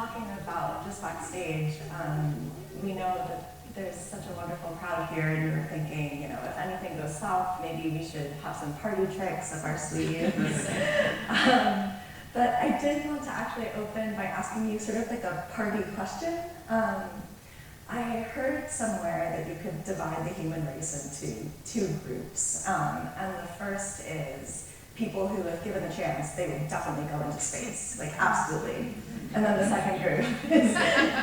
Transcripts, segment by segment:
talking about just backstage, we know that there's such a wonderful crowd here, and you were thinking, if anything goes south, maybe we should have some party tricks up our sleeves. But I did want to actually open by asking you sort of like a party question. I heard somewhere that you could divide the human race into two groups, and the first is people who, if given the chance, they would definitely go into space, like absolutely. And then the second group is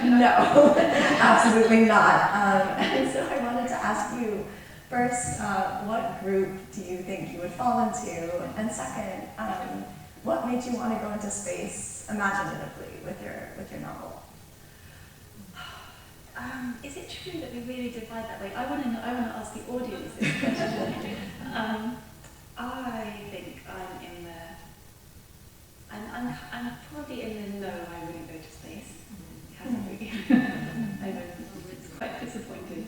no, absolutely not. And so I wanted to ask you first, what group do you think you would fall into? And second, what made you want to go into space imaginatively with your novel? Is it true that we really divide that way? I want to ask the audience this question. I think I'm in the. I'm probably in the no. I wouldn't go to space category. I know it's quite disappointing.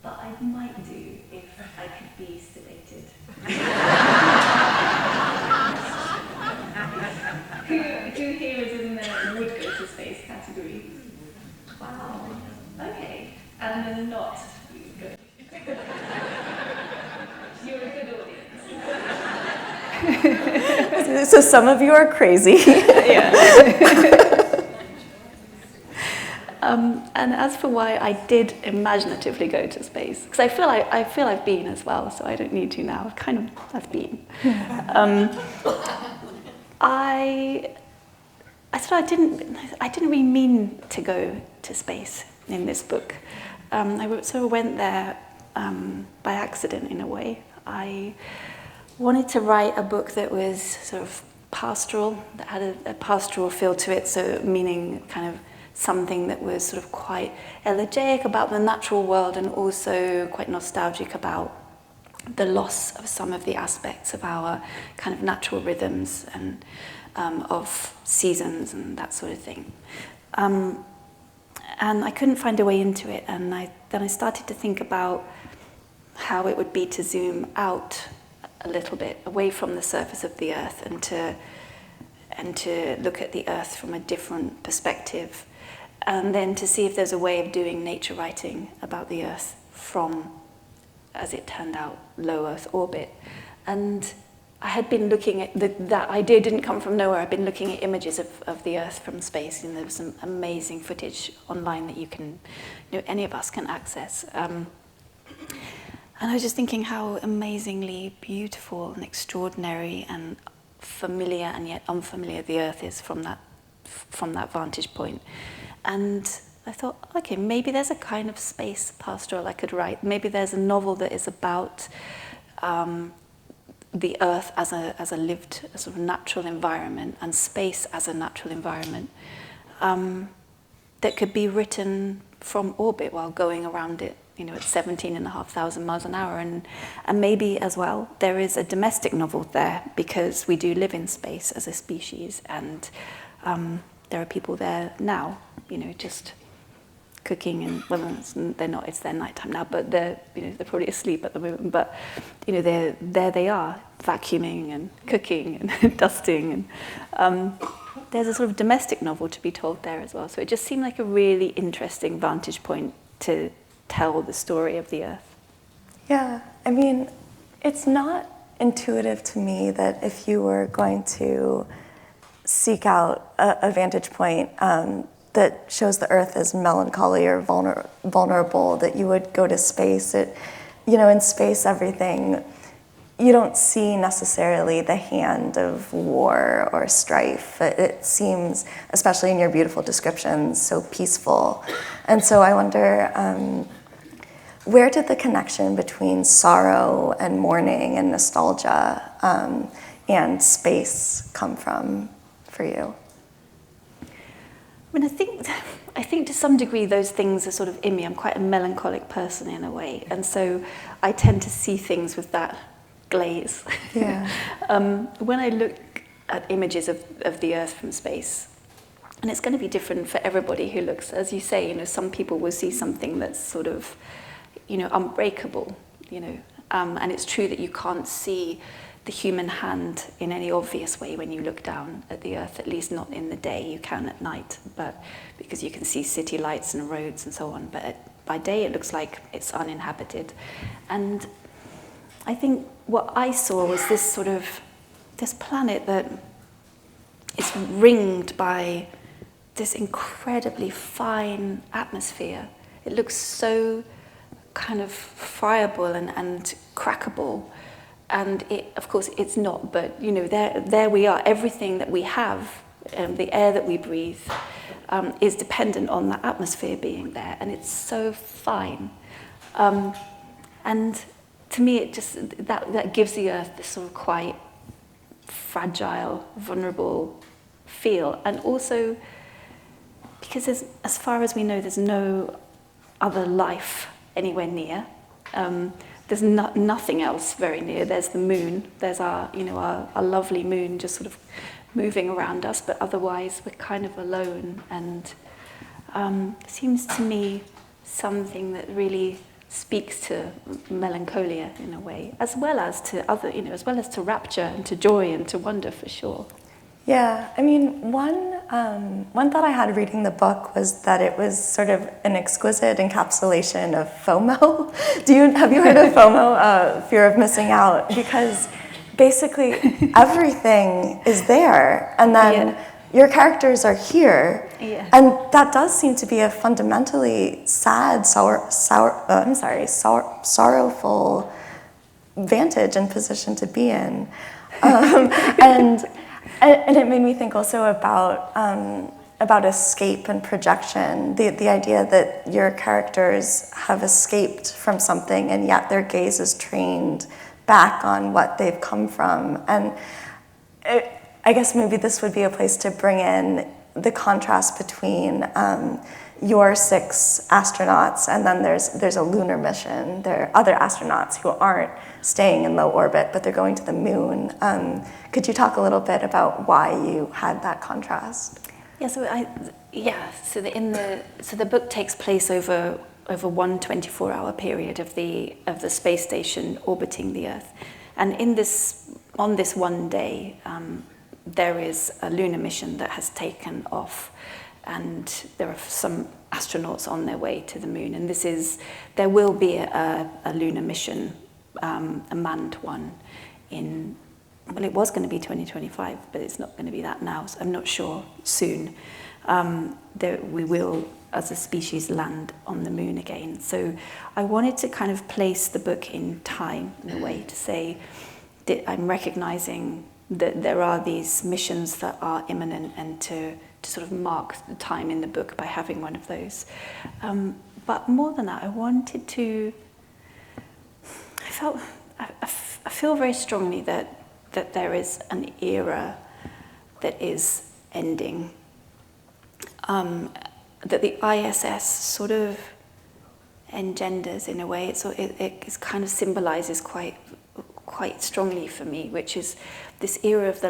But I might do if I could be sedated. Who here is in the would go to space category? Wow. Okay. And then not good. You're a good audience. So some of you are crazy. Yeah. And as for why I did imaginatively go to space, because I feel I've been as well, so I don't need to now. I've been. I didn't really mean to go to space in this book. I sort of went there by accident in a way. I wanted to write a book that was sort of pastoral, that had a pastoral feel to it, so meaning kind of something that was sort of quite elegiac about the natural world and also quite nostalgic about the loss of some of the aspects of our kind of natural rhythms and of seasons and that sort of thing. And I couldn't find a way into it, and then I started to think about how it would be to zoom out a little bit away from the surface of the Earth and to look at the Earth from a different perspective, and then to see if there's a way of doing nature writing about the Earth from, as it turned out, low Earth orbit. And I had been looking at, that idea didn't come from nowhere. I've been looking at images of the Earth from space, and there's some amazing footage online that any of us can access. And I was just thinking how amazingly beautiful and extraordinary and familiar and yet unfamiliar the Earth is from that vantage point. And I thought, okay, maybe there's a kind of space pastoral I could write. Maybe there's a novel that is about the Earth as a lived, a sort of natural environment, and space as a natural environment that could be written from orbit while going around it, at 17,500 miles an hour. And maybe as well, there is a domestic novel there, because we do live in space as a species, and there are people there now, just cooking, and they're not, it's their nighttime now, but they're probably asleep at the moment, but there they are, vacuuming and cooking and dusting, and there's a sort of domestic novel to be told there as well. So it just seemed like a really interesting vantage point to tell the story of the Earth. Yeah, I mean, it's not intuitive to me that if you were going to seek out a vantage point that shows the Earth as melancholy or vulnerable, that you would go to space. In space, everything, you don't see necessarily the hand of war or strife. It seems, especially in your beautiful descriptions, so peaceful. And so I wonder, where did the connection between sorrow and mourning and nostalgia and space come from for you? I think to some degree those things are sort of in me. I'm quite a melancholic person in a way, and so I tend to see things with that glaze. Yeah. When I look at images of the Earth from space, and it's going to be different for everybody who looks, as you say, some people will see something that's sort of, unbreakable, and it's true that you can't see the human hand in any obvious way when you look down at the Earth, at least not in the day. You can at night, but because you can see city lights and roads and so on. But by day, it looks like it's uninhabited. And I think what I saw was this planet that is ringed by this incredibly fine atmosphere. It looks so kind of friable and crackable. And of course, it's not, but there we are. Everything that we have, the air that we breathe, is dependent on that atmosphere being there, and it's so fine. And to me, it just that gives the Earth this sort of quite fragile, vulnerable feel, and also because as far as we know, there's no other life anywhere near. There's nothing else very near. There's the moon. There's our lovely moon just sort of moving around us, but otherwise we're kind of alone. And seems to me something that really speaks to melancholia in a way, as well as to rapture and to joy and to wonder, for sure. Yeah, I mean, one thought I had reading the book was that it was sort of an exquisite encapsulation of FOMO. Have you heard of FOMO, fear of missing out? Because basically everything is there, and then your characters are here, and that does seem to be a fundamentally sad, sorrowful vantage and position to be in, And it made me think also about escape and projection, the idea that your characters have escaped from something and yet their gaze is trained back on what they've come from. And I guess maybe this would be a place to bring in the contrast between your 6 astronauts, and then there's a lunar mission. There are other astronauts who aren't staying in low orbit, but they're going to the moon. Could you talk a little bit about why you had that contrast? Yeah, so the book takes place over one 24-hour period of the space station orbiting the Earth, and on this one day, there is a lunar mission that has taken off. And there are some astronauts on their way to the moon. And there will be a lunar mission, a manned one, it was going to be 2025, but it's not going to be that now, so I'm not sure, soon. We will, as a species, land on the moon again. So I wanted to kind of place the book in time, in a way, to say that I'm recognizing that there are these missions that are imminent, and to sort of mark the time in the book by having one of those. But more than that, I wanted to... I feel very strongly that there is an era that is ending, that the ISS sort of engenders in a way. It kind of symbolizes quite strongly for me, which is this era of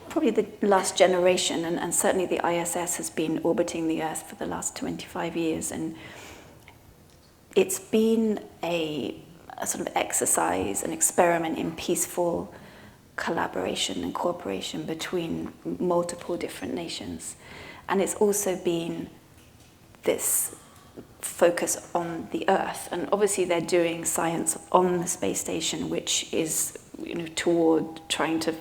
probably the last generation, and certainly the ISS has been orbiting the Earth for the last 25 years, and it's been a sort of exercise, an experiment in peaceful collaboration and cooperation between multiple different nations. And it's also been this focus on the Earth, and obviously they're doing science on the space station, which is toward trying to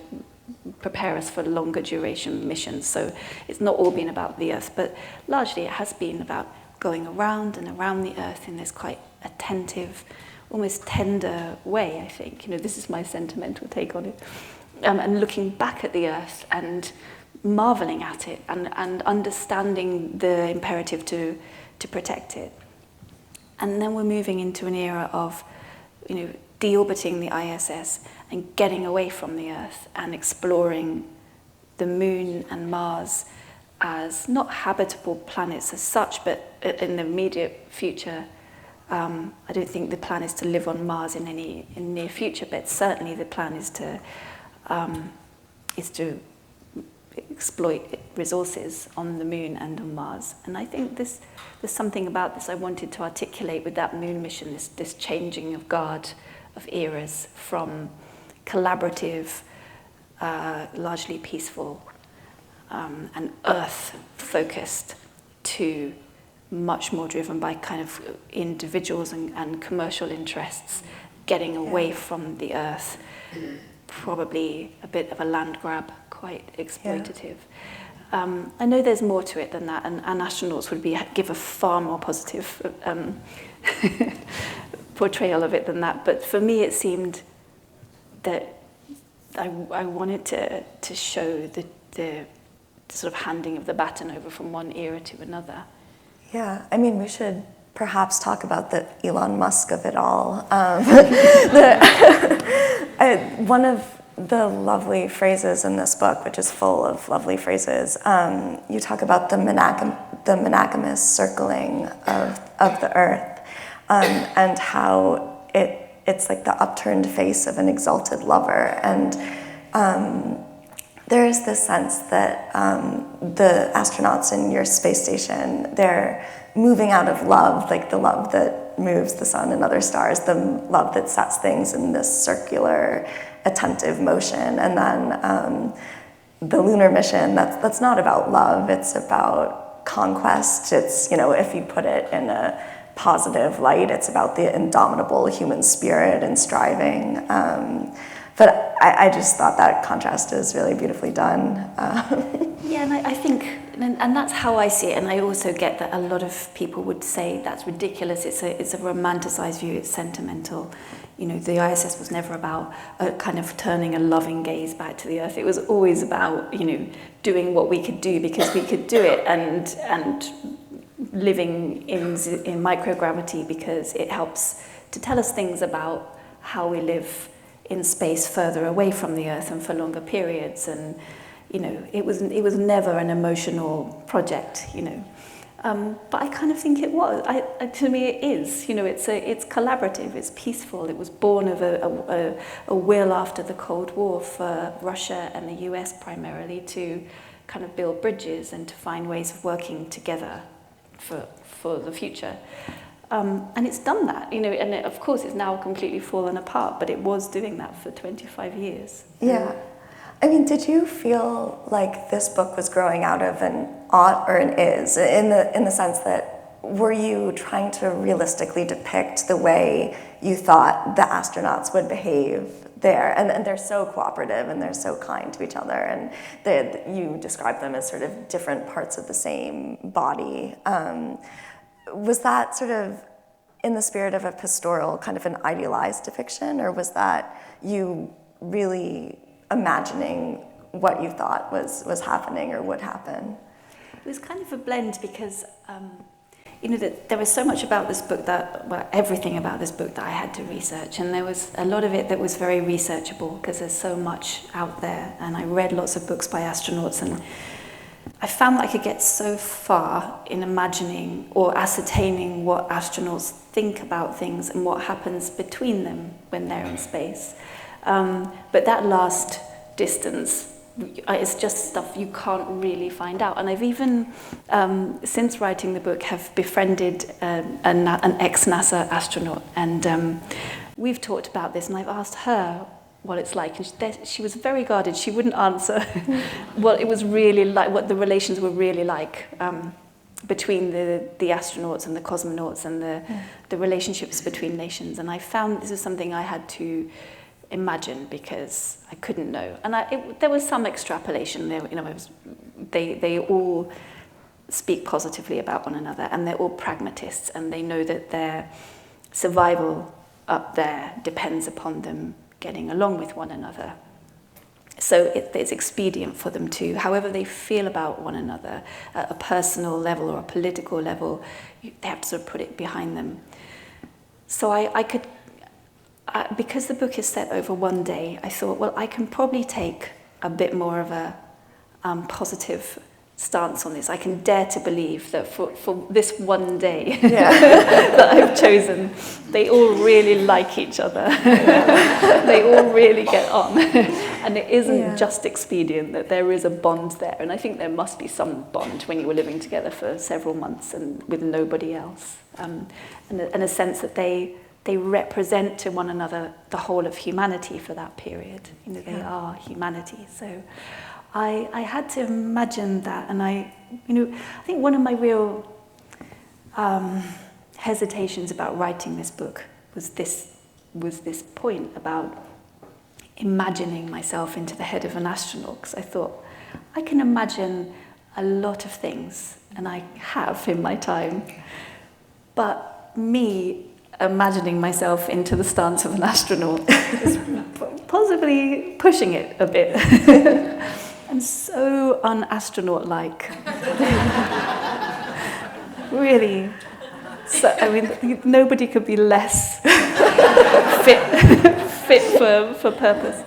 prepare us for longer duration missions. So it's not all been about the Earth, but largely it has been about going around and around the Earth in this quite attentive, almost tender way, I think. This is my sentimental take on it. And looking back at the Earth and marveling at it, and understanding the imperative to protect it. And then we're moving into an era of, deorbiting the ISS and getting away from the Earth and exploring the Moon and Mars as not habitable planets as such, but in the immediate future. I don't think the plan is to live on Mars in near future, but certainly the plan is to exploit resources on the Moon and on Mars. And I think there's something about this I wanted to articulate with that Moon mission, this changing of guard, of eras, from collaborative, largely peaceful, and earth-focused, to much more driven by kind of individuals and commercial interests, getting away from the earth, probably a bit of a land grab, quite exploitative. I know there's more to it than that, and astronauts would give a far more positive portrayal of it than that. But for me, it seemed that I wanted to show the sort of handing of the baton over from one era to another. Yeah, I mean, we should perhaps talk about the Elon Musk of it all. One of the lovely phrases in this book, which is full of lovely phrases, you talk about the monogamous circling of the earth, and how it's like the upturned face of an exalted lover. And there is this sense that the astronauts in your space station, they're moving out of love, like the love that moves the sun and other stars, the love that sets things in this circular, attentive motion. And then the lunar mission, that's not about love, it's about conquest. It's, if you put it in a positive light, it's about the indomitable human spirit and striving. But I just thought that contrast is really beautifully done. Yeah, and I think, and that's how I see it. And I also get that a lot of people would say that's ridiculous. It's a romanticized view. It's sentimental. The ISS was never about kind of turning a loving gaze back to the Earth. It was always about doing what we could do because we could do it, and living in microgravity because it helps to tell us things about how we live in space further away from the Earth and for longer periods. And it was never an emotional project. But I kind of think it was. To me, it is. It's collaborative. It's peaceful. It was born of a will after the Cold War for Russia and the US primarily to kind of build bridges and to find ways of working together for the future. And it's done that, and of course it's now completely fallen apart, but it was doing that for 25 years. Yeah. I mean, did you feel like this book was growing out of an ought or an is, in the sense that, were you trying to realistically depict the way you thought the astronauts would behave there? And they're so cooperative and they're so kind to each other, and you describe them as sort of different parts of the same body. Was that sort of in the spirit of a pastoral, kind of an idealized depiction, or was that you really imagining what you thought was happening or would happen? It was kind of a blend because, there was so much about this book everything about this book that I had to research, and there was a lot of it that was very researchable because there's so much out there, and I read lots of books by astronauts, and I found that I could get so far in imagining or ascertaining what astronauts think about things and what happens between them when they're in space. But that last distance, it's just stuff you can't really find out. And I've even, since writing the book, have befriended an ex-NASA astronaut. And we've talked about this, and I've asked her what it's like. And she was very guarded. She wouldn't answer what it was really like, what the relations were really like between the astronauts and the cosmonauts and the relationships between nations. And I found this was something I had to imagine because I couldn't know. And there was some extrapolation there. They all speak positively about one another, and they're all pragmatists, and they know that their survival up there depends upon them getting along with one another. So it's expedient for them to, however they feel about one another, at a personal level or a political level, they have to sort of put it behind them. So I could, because the book is set over one day, I thought, well, I can probably take a bit more of a positive stance on this. I can dare to believe that for this one day that I've chosen, they all really like each other. They all really get on. And it isn't just expedient, that there is a bond there. And I think there must be some bond when you were living together for several months and with nobody else. And a sense that they they represent to one another the whole of humanity for that period. You know, they are humanity. So I had to imagine that, and I think one of my real hesitations about writing this book was this point about imagining myself into the head of an astronaut, because I thought, I can imagine a lot of things, and I have in my time, but me imagining myself into the stance of an astronaut is possibly pushing it a bit. And so un-astronaut-like. Really. So, I mean, nobody could be less fit for purpose.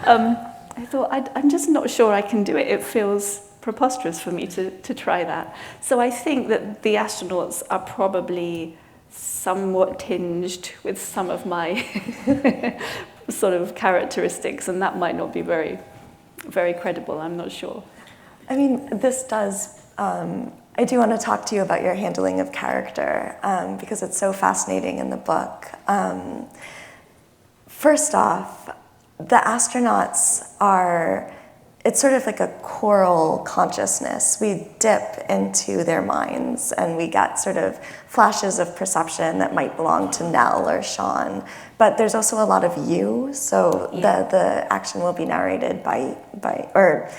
I thought, I'm just not sure I can do it. It feels preposterous for me to try that. So I think that the astronauts are probably somewhat tinged with some of my sort of characteristics, and that might not be very, very credible. I'm not sure. I mean, this does. I do want to talk to you about your handling of character, because it's so fascinating in the book. First off, the astronauts are, it's sort of like a choral consciousness. We dip into their minds and we get sort of flashes of perception that might belong to Nell or Sean. But there's also a lot of you, so the action will be narrated by or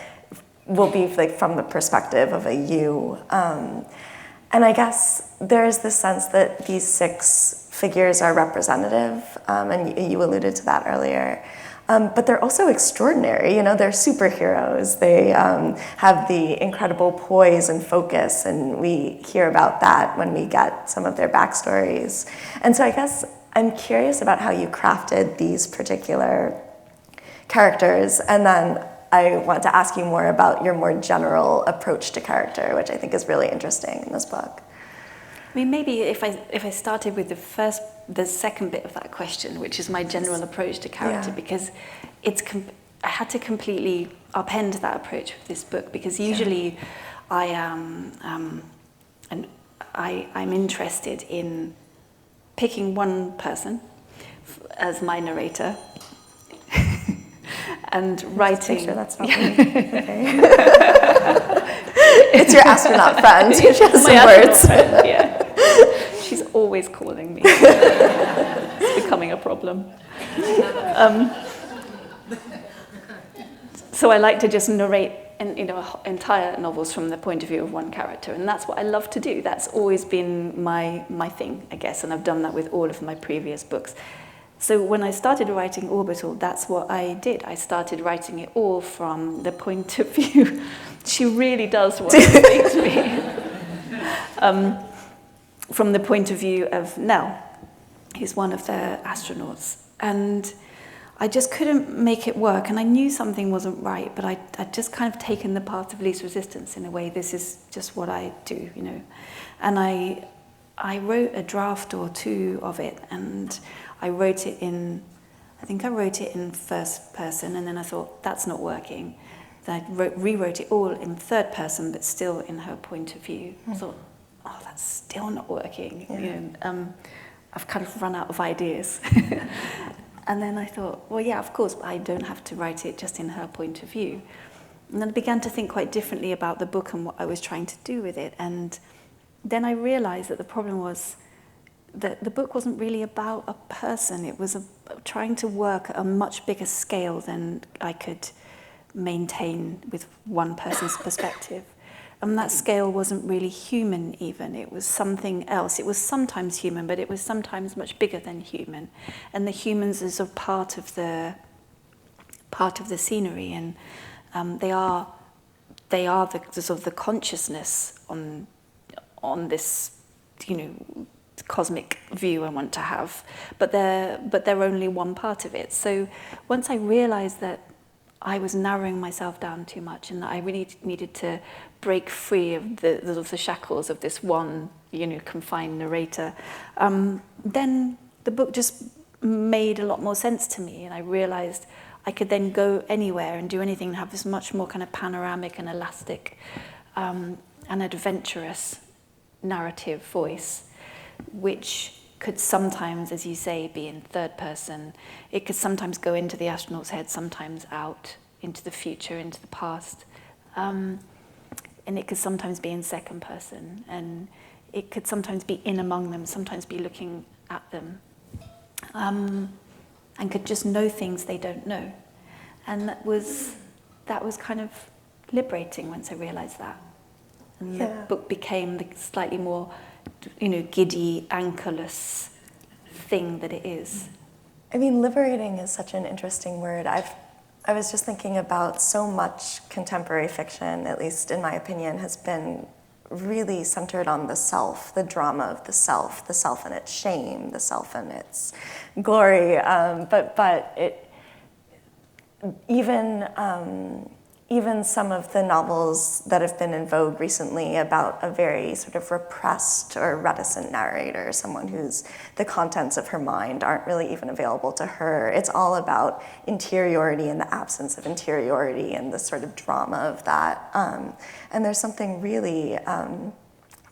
will be like from the perspective of a you. And I guess there is this sense that these 6 figures are representative, and you alluded to that earlier. But they're also extraordinary, you know, they're superheroes. They have the incredible poise and focus, and we hear about that when we get some of their backstories. And so I guess I'm curious about how you crafted these particular characters, and then I want to ask you more about your more general approach to character, which I think is really interesting in this book. I mean, maybe if I started with the second bit of that question, which is my general approach to character, because I had to completely upend that approach with this book, because usually I am, and I'm interested in picking one person as my narrator and writing. Make sure that's not me. Okay. It's your astronaut friend. She has some words. Friend, yeah. She's always calling me. It's becoming a problem. So I like to just narrate entire novels from the point of view of one character, and that's what I love to do. That's always been my thing, I guess, and I've done that with all of my previous books. So when I started writing Orbital, that's what I did. I started writing it all from the point of view. She really does want to speak to me. From the point of view of Nell, who's one of the astronauts. And I just couldn't make it work, and I knew something wasn't right, but I'd just kind of taken the path of least resistance in a way. This is just what I do, you know. And I wrote a draft or 2 of it, and I wrote it in first person, and then I thought, that's not working. Then I rewrote it all in third person, but still in her point of view. I thought, oh, that's still not working. Yeah. You know, I've kind of run out of ideas. And then I thought, well, yeah, of course, I don't have to write it just in her point of view. And then I began to think quite differently about the book and what I was trying to do with it. And then I realized that the problem was that the book wasn't really about a person. It was trying to work at a much bigger scale than I could maintain with one person's perspective. And that scale wasn't really human even. It was something else. It was sometimes human, but it was sometimes much bigger than human. And the humans is a part of the scenery, and they are the sort of the consciousness on this, you know, cosmic view I want to have. But they're only one part of it. So once I realized that I was narrowing myself down too much, and that I really needed to break free of the shackles of this one, you know, confined narrator, then the book just made a lot more sense to me, and I realized I could then go anywhere and do anything and have this much more kind of panoramic and elastic and adventurous narrative voice, which could sometimes, as you say, be in third person. It could sometimes go into the astronaut's head, sometimes out, into the future, into the past. And it could sometimes be in second person. And it could sometimes be in among them, sometimes be looking at them. And could just know things they don't know. And that was kind of liberating once I realized that. And the book became the slightly more, giddy, anchorless thing that it is. I mean, liberating is such an interesting word. I was just thinking about so much contemporary fiction, at least in my opinion, has been really centered on the self, the drama of the self and its shame, the self and its glory. But it even some of the novels that have been in vogue recently about a very sort of repressed or reticent narrator, someone whose the contents of her mind aren't really even available to her. It's all about interiority and the absence of interiority and the sort of drama of that. And there's something really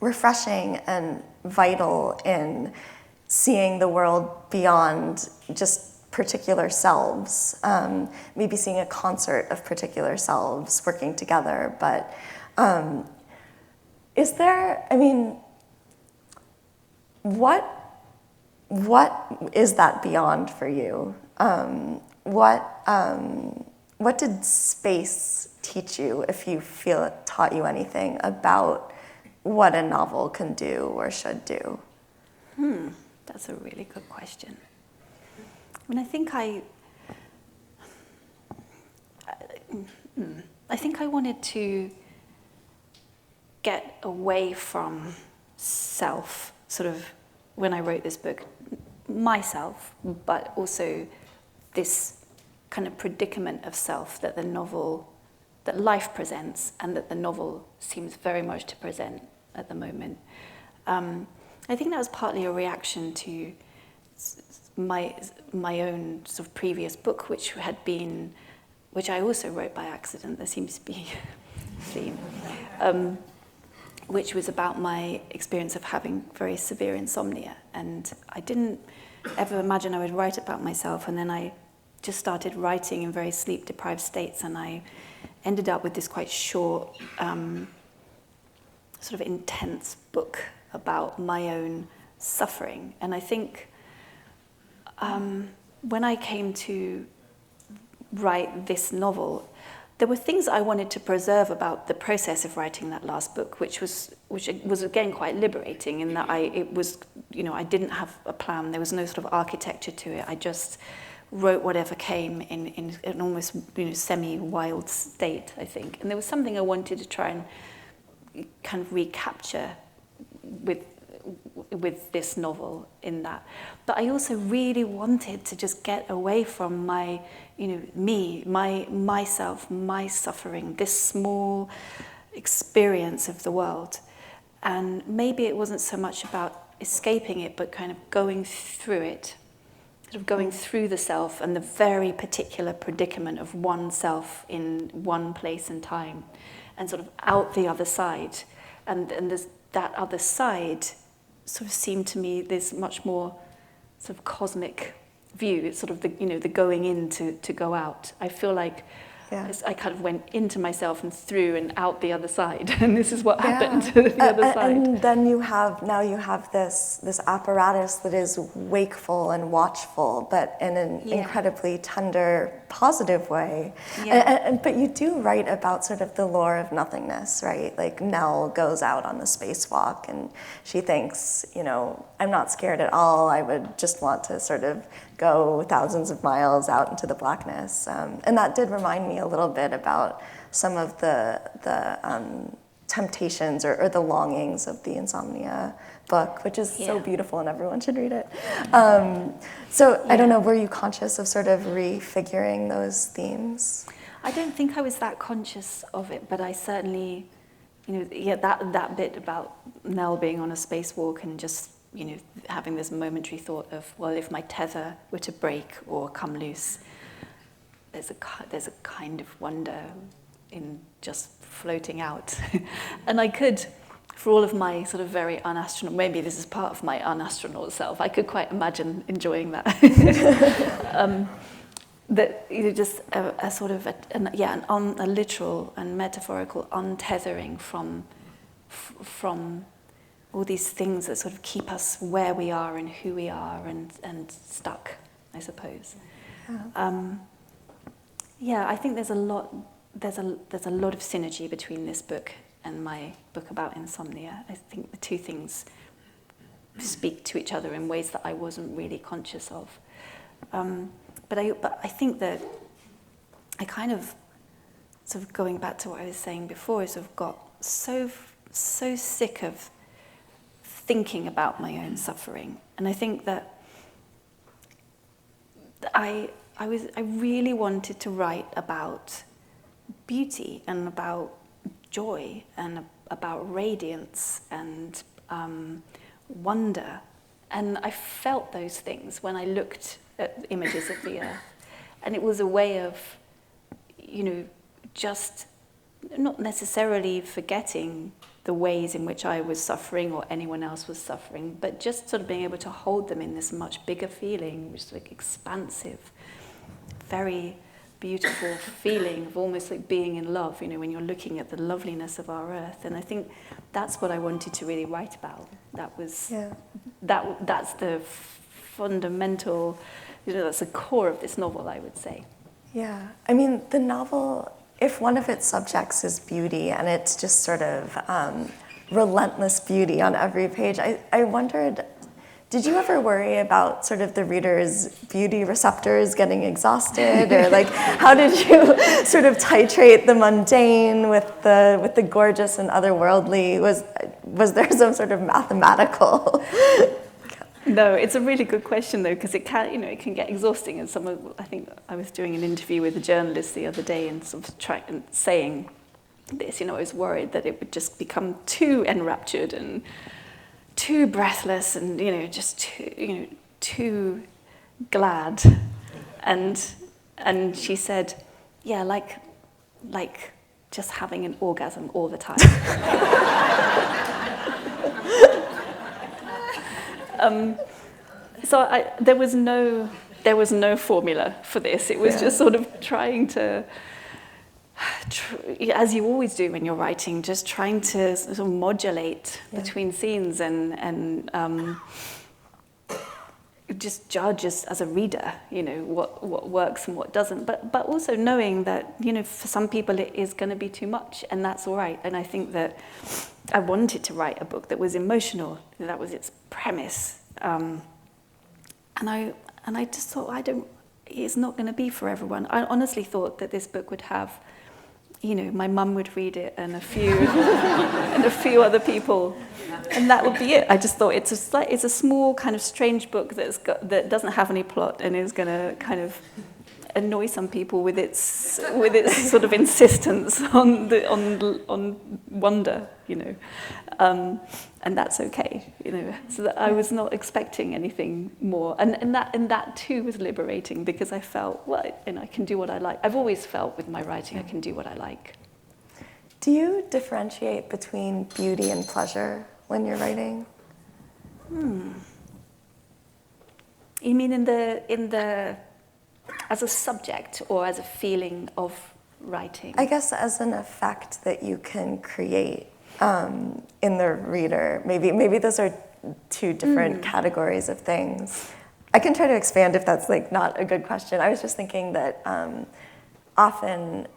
refreshing and vital in seeing the world beyond just particular selves, maybe seeing a concert of particular selves working together. But is there, what is that beyond for you? What did space teach you, if you feel it taught you anything about what a novel can do or should do? That's a really good question. I think I wanted to get away from self, sort of, when I wrote this book, myself, but also this kind of predicament of self that that life presents, and that the novel seems very much to present at the moment. I think that was partly a reaction to my own sort of previous book, which I also wrote by accident. There seems to be a theme, which was about my experience of having very severe insomnia. And I didn't ever imagine I would write about myself. And then I just started writing in very sleep-deprived states, and I ended up with this quite short, sort of intense book about my own suffering. And I think when I came to write this novel, there were things I wanted to preserve about the process of writing that last book, which was again quite liberating in that I didn't have a plan. There was no sort of architecture to it. I just wrote whatever came in an almost semi-wild state, I think. And there was something I wanted to try and kind of recapture with this novel in that. But I also really wanted to just get away from my, myself, my suffering, this small experience of the world. And maybe it wasn't so much about escaping it, but kind of going through it, sort of going through the self and the very particular predicament of oneself in one place and time, and sort of out the other side. And there's that other side sort of seemed to me this much more sort of cosmic view. It's sort of the going in to go out. I feel like I kind of went into myself and through and out the other side, and this is what happened to the other side. And then you have this apparatus that is wakeful and watchful, but in an incredibly tender, positive way. But you do write about sort of the lore of nothingness, right? Like Nell goes out on the spacewalk, and she thinks, I'm not scared at all. I would just want to sort of go thousands of miles out into the blackness. And that did remind me a little bit about some of the temptations or the longings of the Insomnia book, which is so beautiful and everyone should read it. I don't know, were you conscious of sort of refiguring those themes? I don't think I was that conscious of it, but I certainly, that bit about Nell being on a spacewalk and just having this momentary thought of, well, if my tether were to break or come loose, there's a kind of wonder in just floating out. And I could for all of my sort of very unastronaut, maybe this is part of my unastronaut self, I could quite imagine enjoying that. That just a sort of a literal and metaphorical untethering from all these things that sort of keep us where we are and who we are and stuck, I suppose. I think there's a lot of synergy between this book and my book about insomnia. I think the two things speak to each other in ways that I wasn't really conscious of. But I think that I kind of, sort of going back to what I was saying before, sort of got so sick of thinking about my own suffering. And I think that I really wanted to write about beauty and about joy and about radiance and wonder. And I felt those things when I looked at images of the earth. And it was a way of, just not necessarily forgetting the ways in which I was suffering or anyone else was suffering, but just sort of being able to hold them in this much bigger feeling, which is like expansive, very beautiful feeling of almost like being in love, when you're looking at the loveliness of our earth. And I think that's what I wanted to really write about. That's the fundamental, that's the core of this novel, I would say. Yeah, I mean, the novel, if one of its subjects is beauty, and it's just sort of relentless beauty on every page, I wondered, did you ever worry about sort of the reader's beauty receptors getting exhausted, or like how did you sort of titrate the mundane with the gorgeous and otherworldly? Was there some sort of mathematical? No, it's a really good question though, because it can get exhausting. And I think I was doing an interview with a journalist the other day and sort of saying this. I was worried that it would just become too enraptured and too breathless and just too glad. And she said, yeah, like just having an orgasm all the time. So there was no formula for this. It was just sort of trying to, as you always do when you're writing, just trying to sort of modulate between scenes and just judge as a reader, what works and what doesn't. But also knowing that, for some people it is going to be too much, and that's all right. And I think that I wanted to write a book that was emotional. That was its premise. And I just thought, it's not going to be for everyone. I honestly thought that this book would have, my mum would read it and a few other people, and that would be it. I just thought it's a small kind of strange book that doesn't have any plot and is going to kind of annoy some people with its sort of insistence on wonder, and that's okay, So that I was not expecting anything more, and that too was liberating, because I felt, I can do what I like. I've always felt with my writing I can do what I like. Do you differentiate between beauty and pleasure when you're writing? You mean in the as a subject or as a feeling of writing? I guess as an effect that you can create in the reader. Maybe those are two different categories of things. I can try to expand if that's not a good question. I was just thinking that often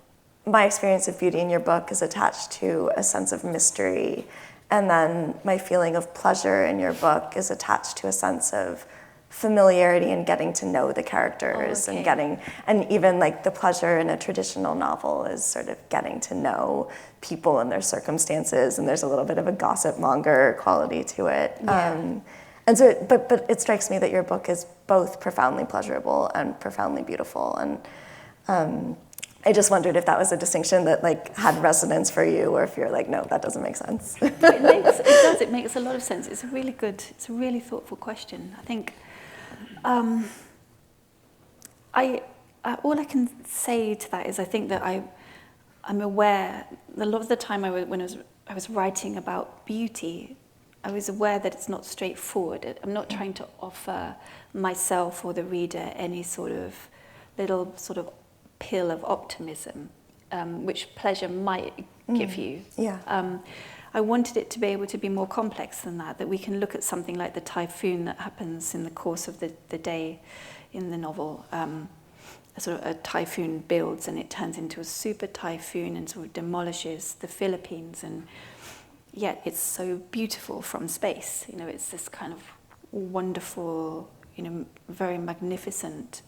my experience of beauty in your book is attached to a sense of mystery, and then my feeling of pleasure in your book is attached to a sense of familiarity and getting to know the characters, and even the pleasure in a traditional novel is sort of getting to know people and their circumstances, and there's a little bit of a gossip monger quality to it. And so, but it strikes me that your book is both profoundly pleasurable and profoundly beautiful, and I just wondered if that was a distinction that had resonance for you, or if you're no, that doesn't make sense. It does. It makes a lot of sense. It's a really thoughtful question. I think all I can say to that is I think that I'm aware a lot of the time when I was I was writing about beauty, I was aware that it's not straightforward. I'm not trying to offer myself or the reader any sort of little sort of pill of optimism, which pleasure might give you. Yeah. I wanted it to be able to be more complex than that we can look at something like the typhoon that happens in the course of the day in the novel. Sort of a typhoon builds and it turns into a super typhoon and sort of demolishes the Philippines, and yet it's so beautiful from space. You know, it's this kind of wonderful, you know, very magnificent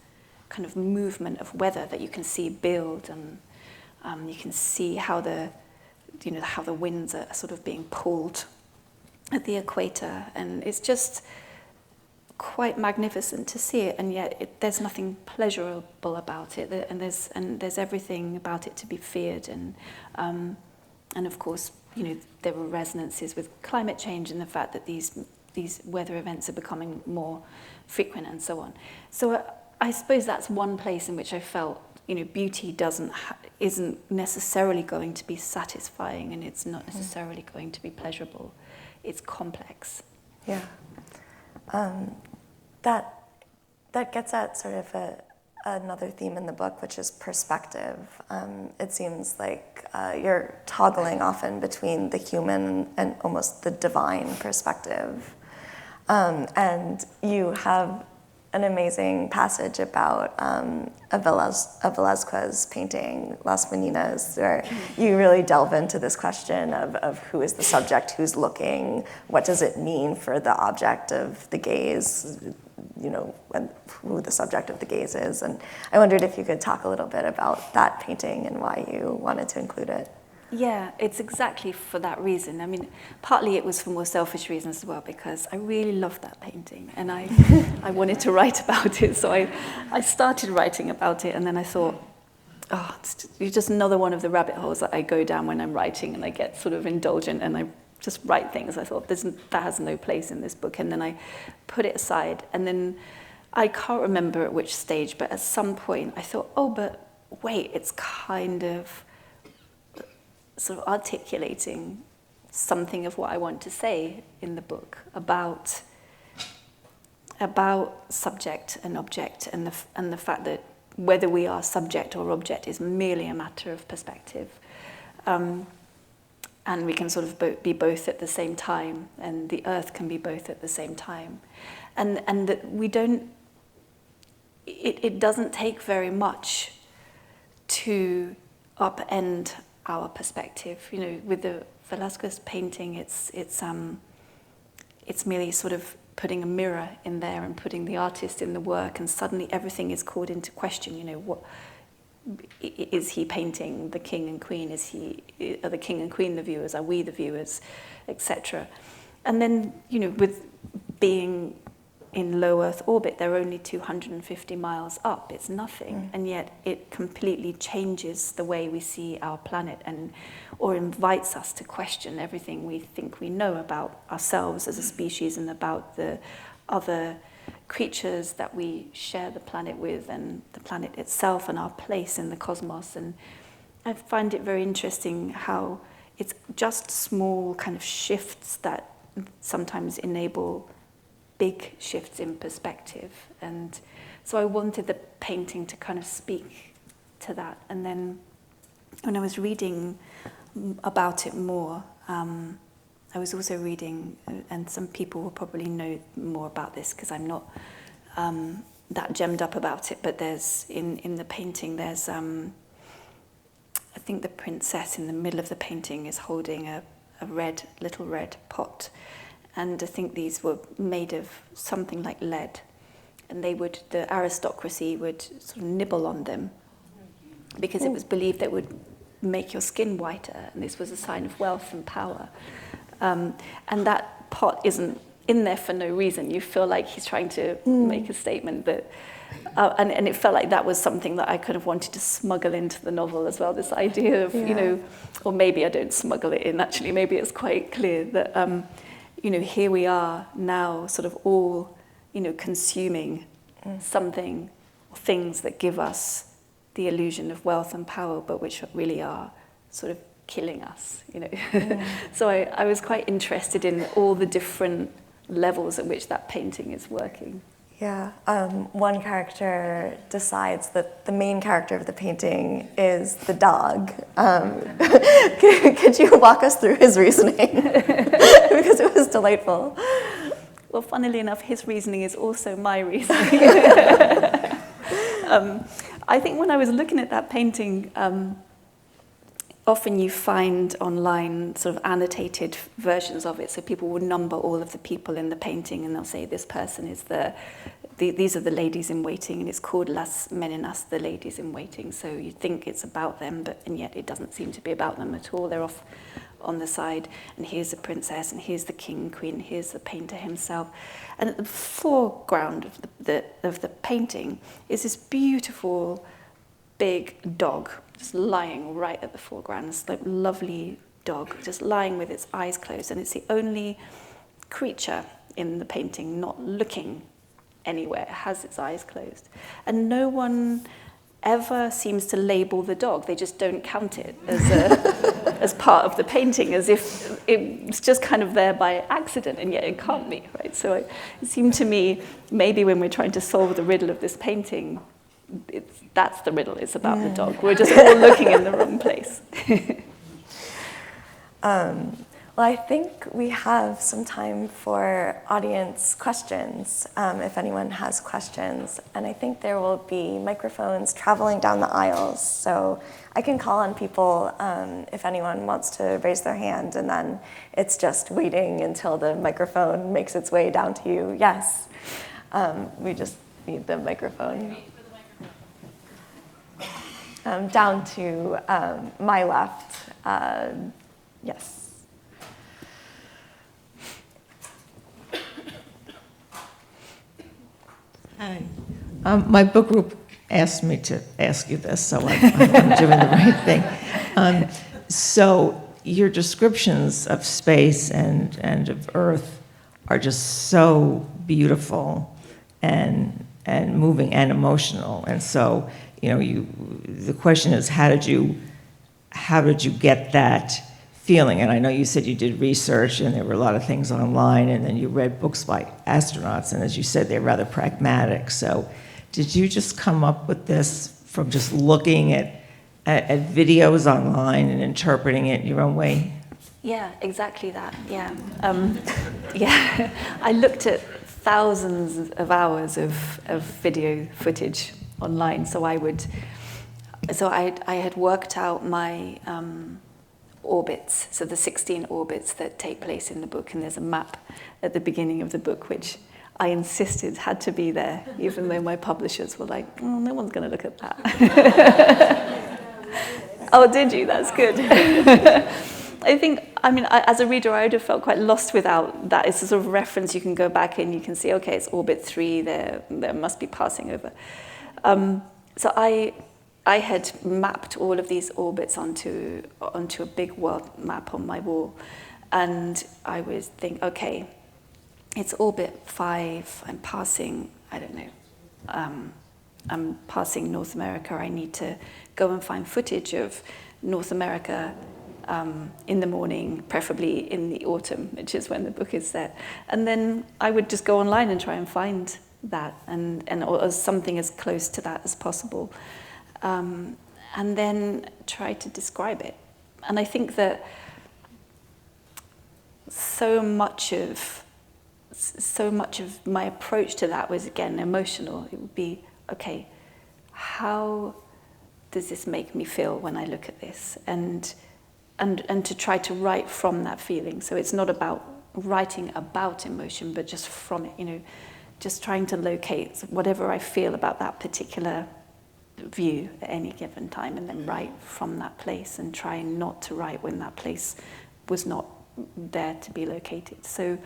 kind of movement of weather that you can see build, and you can see how the winds are sort of being pulled at the equator, and it's just quite magnificent to see it, and yet there's nothing pleasurable about it, and there's everything about it to be feared, and of course, you know, there were resonances with climate change and the fact that these weather events are becoming more frequent and so on. So I suppose that's one place in which I felt, you know, beauty isn't necessarily going to be satisfying, and it's not necessarily going to be pleasurable. It's complex. Yeah. That gets at sort of another theme in the book, which is perspective. It seems like you're toggling often between the human and almost the divine perspective. And you have an amazing passage about a Velázquez painting, Las Meninas, where you really delve into this question of who is the subject, who's looking, what does it mean for the object of the gaze, you know, and who the subject of the gaze is. And I wondered if you could talk a little bit about that painting and why you wanted to include it. Yeah, it's exactly for that reason. I mean, partly it was for more selfish reasons as well, because I really loved that painting and I wanted to write about it. So I started writing about it, and then I thought, oh, it's just another one of the rabbit holes that I go down when I'm writing, and I get sort of indulgent and I just write things. I thought, that has no place in this book. And then I put it aside. And then I can't remember at which stage, but at some point I thought, oh, but wait, it's kind of sort of articulating something of what I want to say in the book about subject and object, and the fact that whether we are subject or object is merely a matter of perspective. And we can sort of be both at the same time, and the earth can be both at the same time. And that we don't, it doesn't take very much to upend our perspective. You know, with the Velázquez painting, it's merely sort of putting a mirror in there and putting the artist in the work, and suddenly everything is called into question. You know, what is he painting? The king and queen? Are the king and queen the viewers? Are we the viewers, etc.? And then, you know, with being in low Earth orbit, they're only 250 miles up. It's nothing, and yet it completely changes the way we see our planet, or invites us to question everything we think we know about ourselves as a species and about the other creatures that we share the planet with, and the planet itself and our place in the cosmos. And I find it very interesting how it's just small kind of shifts that sometimes enable big shifts in perspective. And so I wanted the painting to kind of speak to that. And then when I was reading about it more, I was also reading, and some people will probably know more about this because I'm not that gemmed up about it, but there's, in the painting, there's, I think the princess in the middle of the painting is holding a little red pot. And I think these were made of something like lead. And the aristocracy would sort of nibble on them because it was believed that it would make your skin whiter, and this was a sign of wealth and power. And that pot isn't in there for no reason. You feel like he's trying to make a statement that, and it felt like that was something that I kind of wanted to smuggle into the novel as well, this idea of, you know, or maybe I don't smuggle it in, actually, maybe it's quite clear that, you know, here we are now sort of all, you know, consuming something, things that give us the illusion of wealth and power, but which really are sort of killing us, you know. So I was quite interested in all the different levels at which that painting is working. Yeah, one character decides that the main character of the painting is the dog. Could you walk us through his reasoning? Because it was delightful. Well, funnily enough, his reasoning is also my reasoning. I think when I was looking at that painting, often you find online sort of annotated versions of it, so people will number all of the people in the painting, and they'll say this person is these are the ladies in waiting, and it's called Las Meninas, the ladies in waiting. So you think it's about them, and yet it doesn't seem to be about them at all. They're off on the side, and here's the princess, and here's the king, queen, here's the painter himself. And at the foreground of the painting is this beautiful big dog, just lying right at the foreground. This like lovely dog, just lying with its eyes closed, and it's the only creature in the painting not looking anywhere. It has its eyes closed, and no one ever seems to label the dog. They just don't count it as part of the painting, as if it's just kind of there by accident, and yet it can't be, right? So it seemed to me, maybe when we're trying to solve the riddle of this painting, that's the riddle, it's about the dog. We're just all looking in the wrong place. Well, I think we have some time for audience questions, if anyone has questions. And I think there will be microphones traveling down the aisles. So I can call on people if anyone wants to raise their hand, and then it's just waiting until the microphone makes its way down to you. Yes, we just need the microphone. Down to my left. Yes. Hi. My book group asked me to ask you this, so I'm doing the right thing. So your descriptions of space and of Earth are just so beautiful and moving and emotional. And so, the question is, how did you get that feeling? And I know you said you did research and there were a lot of things online, and then you read books by astronauts, and as you said, they're rather pragmatic. So did you just come up with this from just looking at videos online and interpreting it in your own way? Yeah, exactly that, yeah. Yeah, I looked at thousands of hours of video footage online, so I had worked out my orbits, so the 16 orbits that take place in the book, and there's a map at the beginning of the book which I insisted had to be there, even though my publishers were like, oh, no one's going to look at that. Oh, did you? That's good. As a reader, I would have felt quite lost without that. It's a sort of reference you can go back and you can see, okay, it's orbit 3, there must be passing over. So I had mapped all of these orbits onto a big world map on my wall, and I would think, okay, it's orbit 5, I'm passing, I don't know, I'm passing North America, I need to go and find footage of North America in the morning, preferably in the autumn, which is when the book is set. And then I would just go online and try and find that, or something as close to that as possible. And then try to describe it. And I think that so much of my approach to that was, again, emotional. It would be, okay, how does this make me feel when I look at this? And to try to write from that feeling. So it's not about writing about emotion, but just from it, just trying to locate whatever I feel about that particular view at any given time, and then write from that place, and try not to write when that place was not there to be located. So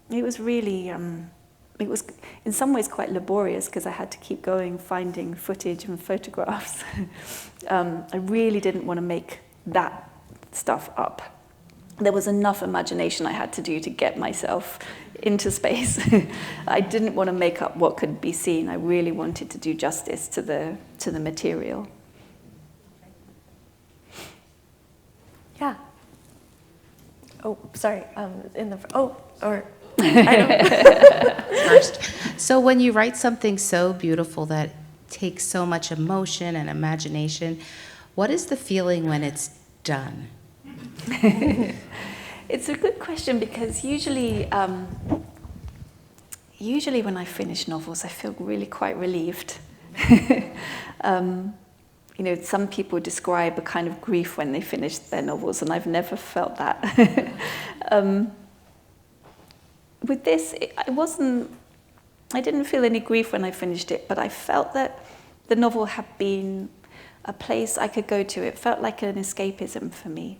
it was really, it was in some ways quite laborious, because I had to keep going, finding footage and photographs. I really didn't want to make that stuff up. There was enough imagination I had to do to get myself into space. I didn't want to make up what could be seen. I really wanted to do justice to the material. Oh, sorry. In the or I don't. First. So when you write something so beautiful that takes so much emotion and imagination, what is the feeling when it's done? It's a good question because usually when I finish novels, I feel really quite relieved. You know, some people describe a kind of grief when they finish their novels, and I've never felt that. With this, I didn't feel any grief when I finished it, but I felt that the novel had been a place I could go to. It felt like an escapism for me.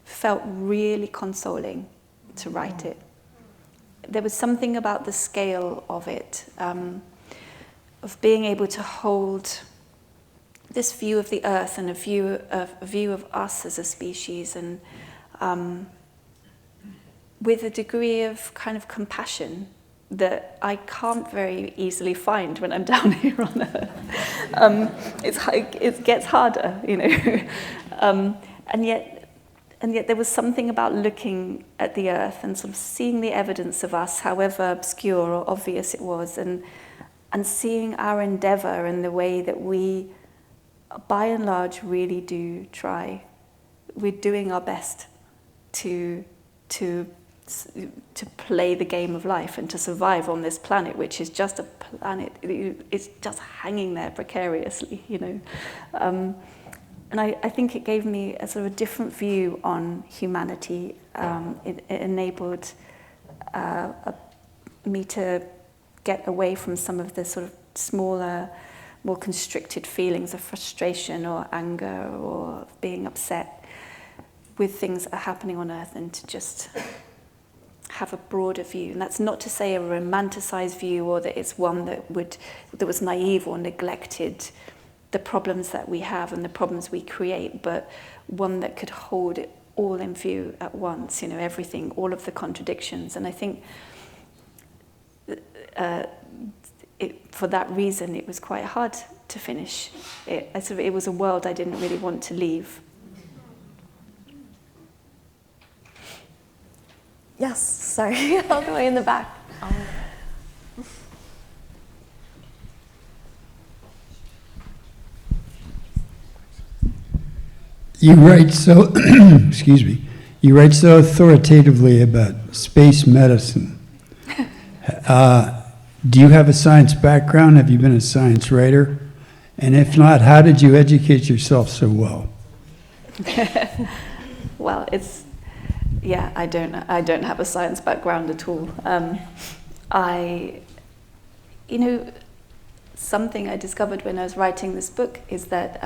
Felt really consoling to write it. There was something about the scale of it, of being able to hold this view of the earth and a view of us as a species, and with a degree of kind of compassion that I can't very easily find when I'm down here on Earth. It gets harder, you know, and yet there was something about looking at the Earth and sort of seeing the evidence of us, however obscure or obvious it was, and seeing our endeavor and the way that we, by and large, really do try. We're doing our best to play the game of life and to survive on this planet, which is just a planet. It's just hanging there precariously, you know. And I think it gave me a sort of a different view on humanity. It enabled me to get away from some of the sort of smaller, more constricted feelings of frustration or anger or being upset with things that are happening on Earth, and to just have a broader view. And that's not to say a romanticized view, or that it's one that was naive or neglected the problems that we have and the problems we create, but one that could hold it all in view at once, you know, everything, all of the contradictions. And I think for that reason, it was quite hard to finish. It was a world I didn't really want to leave. Yes, sorry, all the way in the back. You write so, excuse me, you write so authoritatively about space medicine. Do you have a science background? Have you been a science writer? And if not, how did you educate yourself so well? Well, I don't have a science background at all. Something I discovered when I was writing this book is that,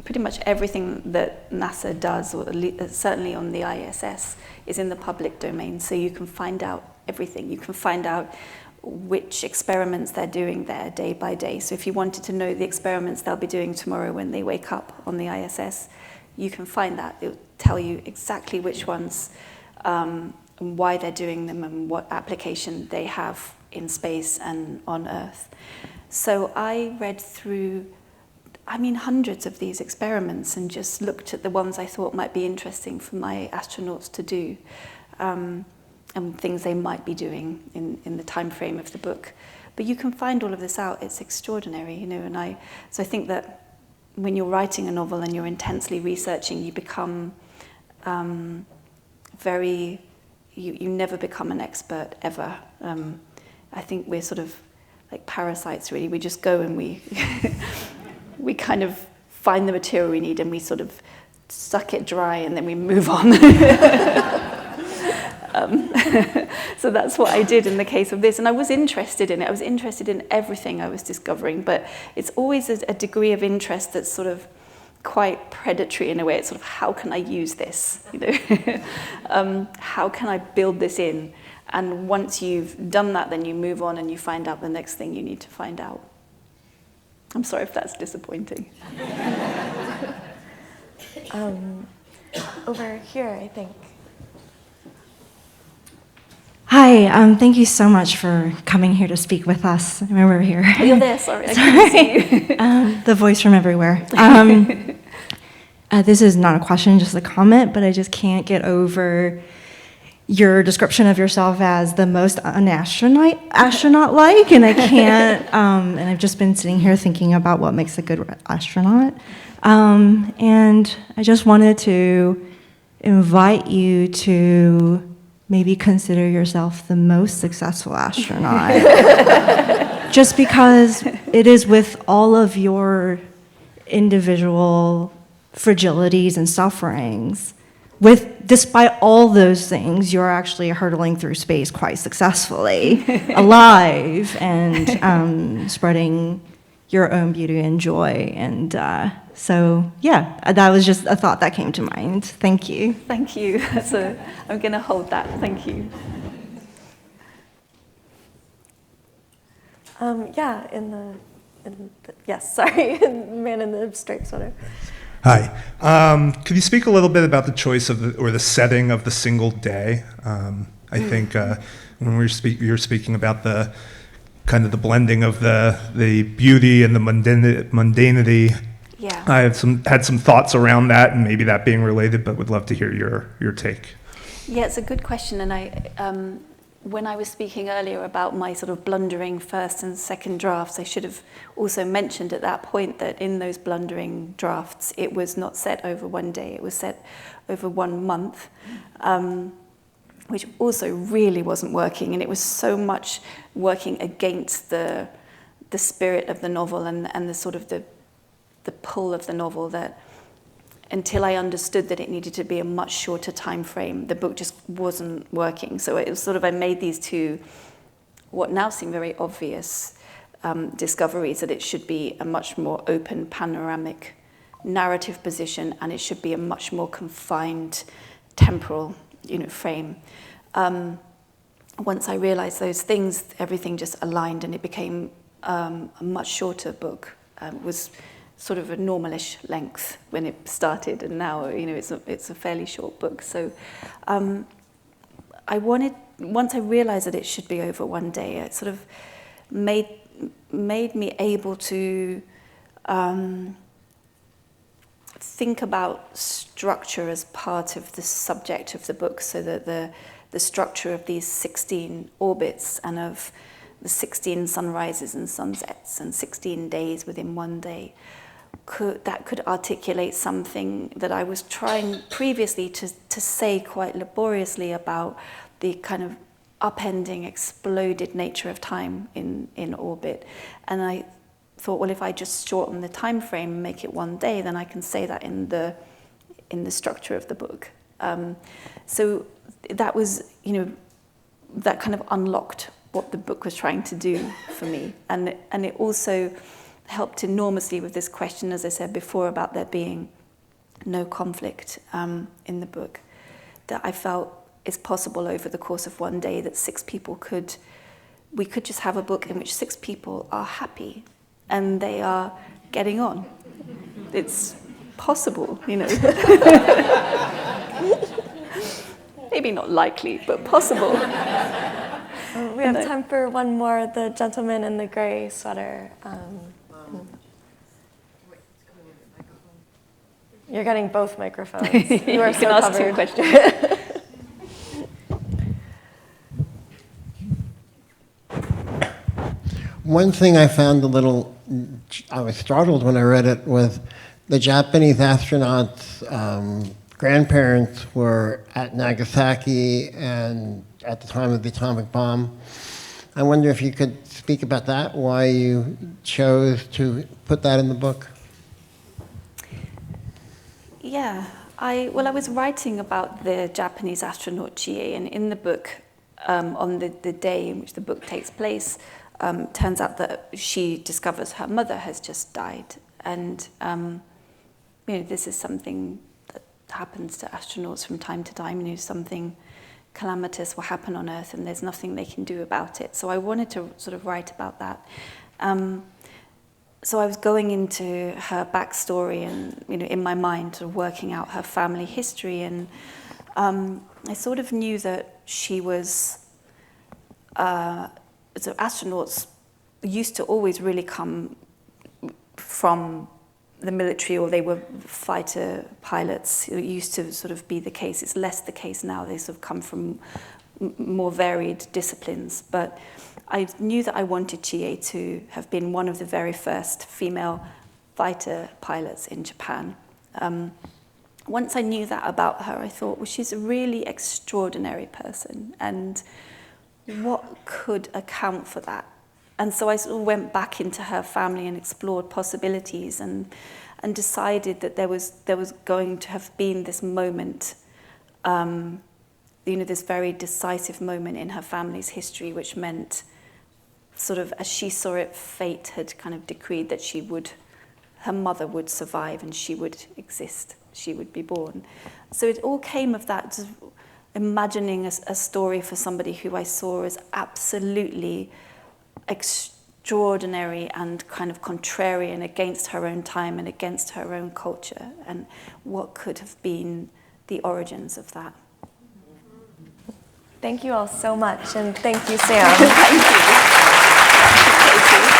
pretty much everything that NASA does, or certainly on the ISS, is in the public domain. So you can find out everything. You can find out which experiments they're doing there day by day. So if you wanted to know the experiments they'll be doing tomorrow when they wake up on the ISS, you can find that. It'll tell you exactly which ones, and why they're doing them, and what application they have in space and on Earth. So I read through, hundreds of these experiments, and just looked at the ones I thought might be interesting for my astronauts to do, and things they might be doing in the time frame of the book. But you can find all of this out. It's extraordinary, you know. So I think that when you're writing a novel and you're intensely researching, you become you never become an expert ever. I think we're sort of like parasites, really. We just go and we kind of find the material we need, and we sort of suck it dry, and then we move on. So that's what I did in the case of this. And I was interested in it. I was interested in everything I was discovering, but it's always a degree of interest that's sort of quite predatory in a way. It's sort of, how can I use this? You know, how can I build this in? And once you've done that, then you move on and you find out the next thing you need to find out. I'm sorry if that's disappointing. Over here, I think. Hi, thank you so much for coming here to speak with us. I remember we're here. Oh, you're there, sorry, I couldn't see you. The voice from everywhere. This is not a question, just a comment, but I just can't get over your description of yourself as the most astronaut-like, and I can't, and I've just been sitting here thinking about what makes a good astronaut. And I just wanted to invite you to maybe consider yourself the most successful astronaut. Just because it is with all of your individual fragilities and sufferings, despite all those things, you're actually hurtling through space quite successfully, alive, and spreading your own beauty and joy. And so, yeah, that was just a thought that came to mind. Thank you. Thank you. I'm going to hold that. Thank you. Yeah, yes, sorry, man in the striped sweater. Hi. Could you speak a little bit about the choice of the setting of the single day? I think when you were speaking about the kind of the blending of the beauty and the mundanity. Yeah. I had some thoughts around that, and maybe that being related, but would love to hear your take. Yeah, it's a good question, and when I was speaking earlier about my sort of blundering first and second drafts, I should have also mentioned at that point that in those blundering drafts, it was not set over one day, it was set over 1 month, which also really wasn't working, and it was so much working against the spirit of the novel and the sort of the pull of the novel, that until I understood that it needed to be a much shorter time frame, the book just wasn't working. So it was sort of, I made these two, what now seem very obvious discoveries, that it should be a much more open, panoramic narrative position, and it should be a much more confined temporal, frame. Once I realized those things, everything just aligned, and it became a much shorter book. It was sort of a normalish length when it started, and now it's a fairly short book. So once I realized that it should be over one day, it sort of made me able to think about structure as part of the subject of the book, so that the structure of these 16 orbits and of the 16 sunrises and sunsets and 16 days within one day could articulate something that I was trying previously to say quite laboriously about the kind of upending, exploded nature of time in orbit. And I thought, well, if I just shorten the time frame and make it one day, then I can say that in the structure of the book. So that was, that kind of unlocked what the book was trying to do for me. And it also helped enormously with this question, as I said before, about there being no conflict in the book, that I felt is possible over the course of one day, that we could just have a book in which 6 people are happy and they are getting on. It's possible, Maybe not likely, but possible. We have time for one more. The gentleman in the gray sweater. You're getting both microphones. You are so ask covered. 2 questions. One thing I found I was startled when I read it, was the Japanese astronauts' grandparents were at Nagasaki and at the time of the atomic bomb. I wonder if you could speak about that, why you chose to put that in the book. Yeah, I was writing about the Japanese astronaut Chie, and in the book, on the day in which the book takes place, turns out that she discovers her mother has just died, and this is something that happens to astronauts from time to time. Something calamitous will happen on Earth, and there's nothing they can do about it. So I wanted to sort of write about that. So I was going into her backstory and, in my mind, sort of working out her family history. And I sort of knew that she was, so astronauts used to always really come from the military or they were fighter pilots. It used to sort of be the case. It's less the case now. They sort of come from more varied disciplines. But I knew that I wanted Chie to have been one of the very first female fighter pilots in Japan. Once I knew that about her, I thought, well, she's a really extraordinary person, and what could account for that? And so I sort of went back into her family and explored possibilities, and decided that there was going to have been this moment, this very decisive moment in her family's history, which meant, sort of as she saw it, fate had kind of decreed that her mother would survive and she would exist, she would be born. So it all came of that, just imagining a story for somebody who I saw as absolutely extraordinary and kind of contrarian against her own time and against her own culture, and what could have been the origins of that. Thank you all so much, and thank you, Sam. Thank you. Thank you, Katy.